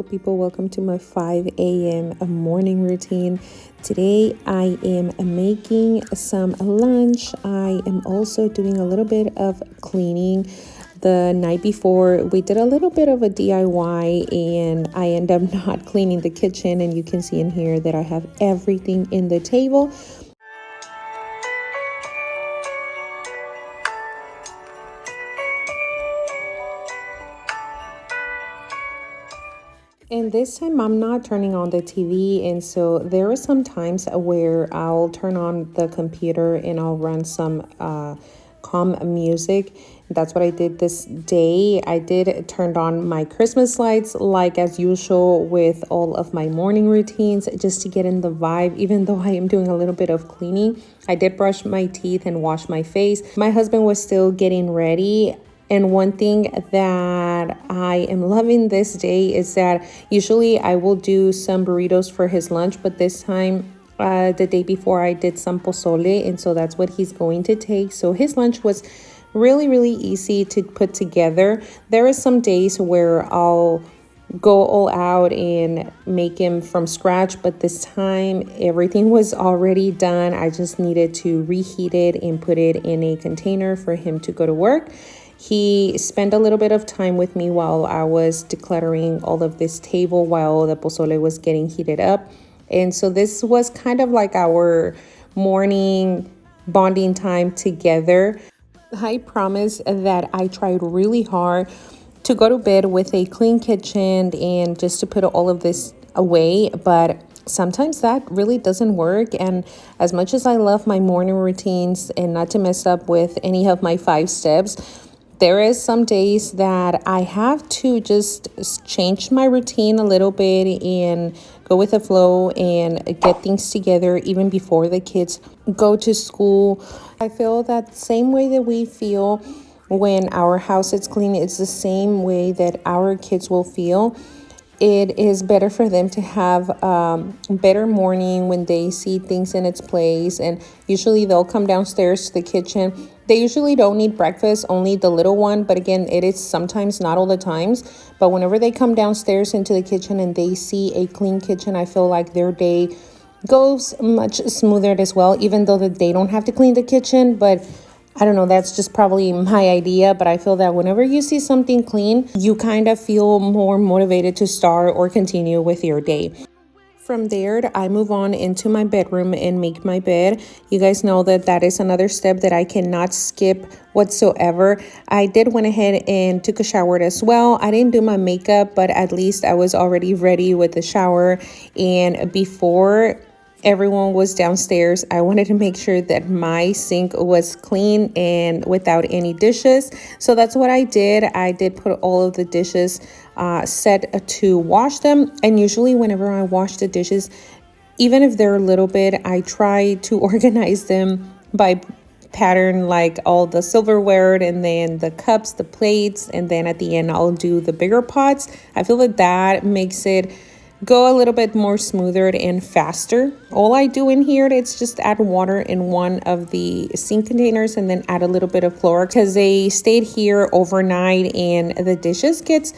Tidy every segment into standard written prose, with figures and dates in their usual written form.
people. Welcome to my 5 a.m. morning routine. Today I am making some lunch. I am also doing a little bit of cleaning. The night before we did a little bit of a DIY and I end up not cleaning the kitchen, and you can see in here that I have everything in the table. And this time I'm not turning on the TV, and so there are some times where I'll turn on the computer and I'll run some calm music. That's what I did this day. I did turned on my Christmas lights like as usual with all of my morning routines just to get in the vibe, even though I am doing a little bit of cleaning. I did brush my teeth and wash my face. My husband was still getting ready. And one thing that I am loving this day is that usually I will do some burritos for his lunch, but this time the day before I did some pozole, and so that's what he's going to take. So his lunch was really easy to put together. There are some days where I'll go all out and make him from scratch, but this time everything was already done. I just needed to reheat it and put it in a container for him to go to work. He spent a little bit of time with me while I was decluttering all of this table while the pozole was getting heated up. And so this was kind of like our morning bonding time together. I promise that I tried really hard to go to bed with a clean kitchen and just to put all of this away, but sometimes that really doesn't work. And as much as I love my morning routines and not to mess up with any of my 5 steps, there is some days that I have to just change my routine a little bit and go with the flow and get things together even before the kids go to school. I feel that same way that we feel when our house is clean, it's the same way that our kids will feel. It is better for them to have better morning when they see things in its place, and usually they'll come downstairs to the kitchen. They usually don't need breakfast, only the little one, but again, it is sometimes, not all the times. But whenever they come downstairs into the kitchen and they see a clean kitchen, I feel like their day goes much smoother as well, even though that they don't have to clean the kitchen. But I don't know, that's just probably my idea, but I feel that whenever you see something clean, you kind of feel more motivated to start or continue with your day. From there, I move on into my bedroom and make my bed. You guys know that that is another step that I cannot skip whatsoever. I did went ahead and took a shower as well. I didn't do my makeup, but at least I was already ready with the shower. And before everyone was downstairs, I wanted to make sure that my sink was clean and without any dishes. So that's what I did. I did put all of the dishes set to wash them. And usually whenever I wash the dishes, even if they're a little bit, I try to organize them by pattern, like all the silverware and then the cups, the plates, and then at the end I'll do the bigger pots. I feel that that makes it go a little bit more smoother and faster. All I do in here is just add water in one of the sink containers and then add a little bit of Clorox because they stayed here overnight and the dishes gets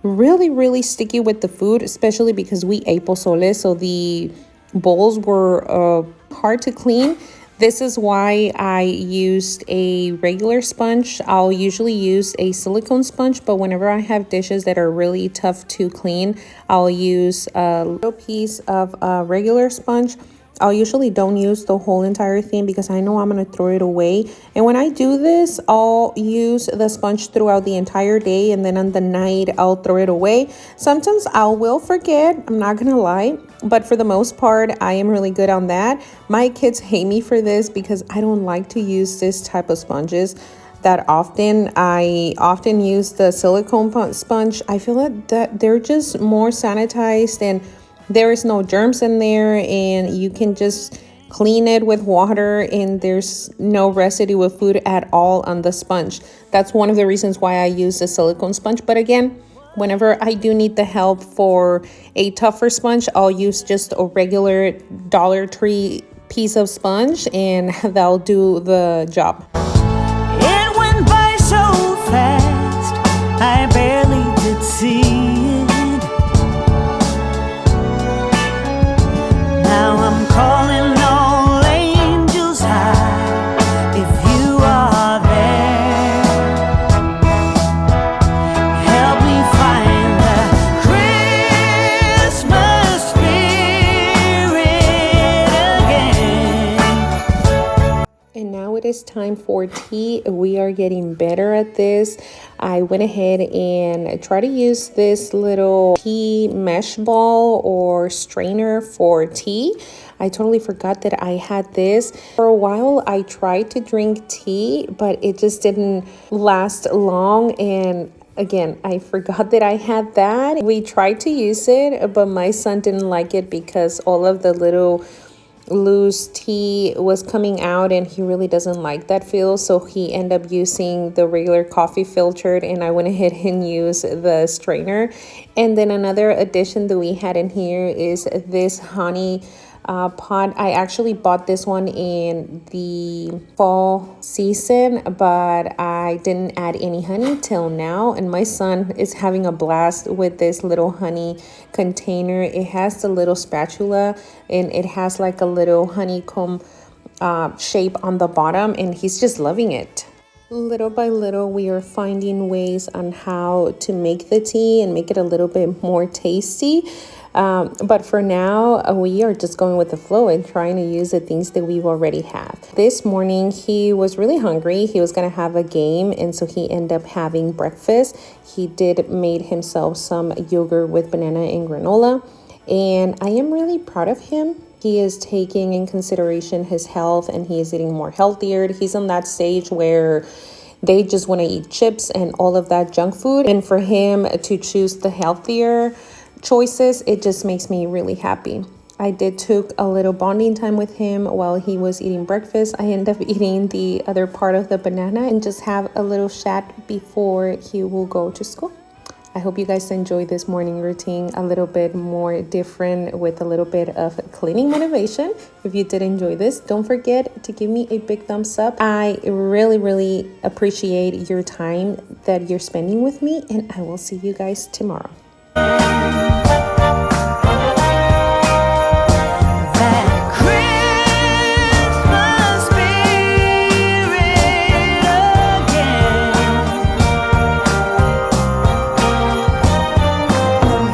really sticky with the food, especially because we ate pozole, so the bowls were hard to clean. This is why I used a regular sponge. I'll usually use a silicone sponge, but whenever I have dishes that are really tough to clean, I'll use a little piece of a regular sponge. I'll usually don't use the whole entire thing because I know I'm going to throw it away. And when I do this, I'll use the sponge throughout the entire day, and then on the night, I'll throw it away. Sometimes I will forget, I'm not going to lie, but for the most part, I am really good on that. My kids hate me for this because I don't like to use this type of sponges that often. I often use the silicone sponge. I feel that they're just more sanitized and there is no germs in there, and you can just clean it with water and there's no residue of food at all on the sponge. That's one of the reasons why I use the silicone sponge. But again, whenever I do need the help for a tougher sponge, I'll use just a regular Dollar Tree piece of sponge and that'll do the job. It went by so fast, I barely did see it. time for tea. We are getting better at this. I went ahead and tried to use this little tea mesh ball or strainer for tea. I totally forgot that I had this. For a while, I tried to drink tea, but it just didn't last long. And again, I forgot that I had that. We tried to use it, but my son didn't like it because all of the little loose tea was coming out, and he really doesn't like that feel, so he ended up using the regular coffee filtered, and I went ahead and used the strainer. And then another addition that we had in here is this honey pot. I actually bought this one in the fall season, but I didn't add any honey till now, and my son is having a blast with this little honey container. It has the little spatula, and it has like a little honeycomb shape on the bottom, and he's just loving it. Little by little, we are finding ways on how to make the tea and make it a little bit more tasty. But for now, we are just going with the flow and trying to use the things that we already have. This morning, he was really hungry. He was going to have a game, and so he ended up having breakfast. He did made himself some yogurt with banana and granola, and I am really proud of him. He is taking in consideration his health, and he is eating more healthier. He's on that stage where they just want to eat chips and all of that junk food. And for him to choose the healthier choices, it just makes me really happy. I did took a little bonding time with him while he was eating breakfast. I ended up eating the other part of the banana and just have a little chat before he will go to school. I hope you guys enjoyed this morning routine, a little bit more different with a little bit of cleaning motivation. If you did enjoy this, don't forget to give me a big thumbs up. I really appreciate your time that you're spending with me, and I will see you guys tomorrow.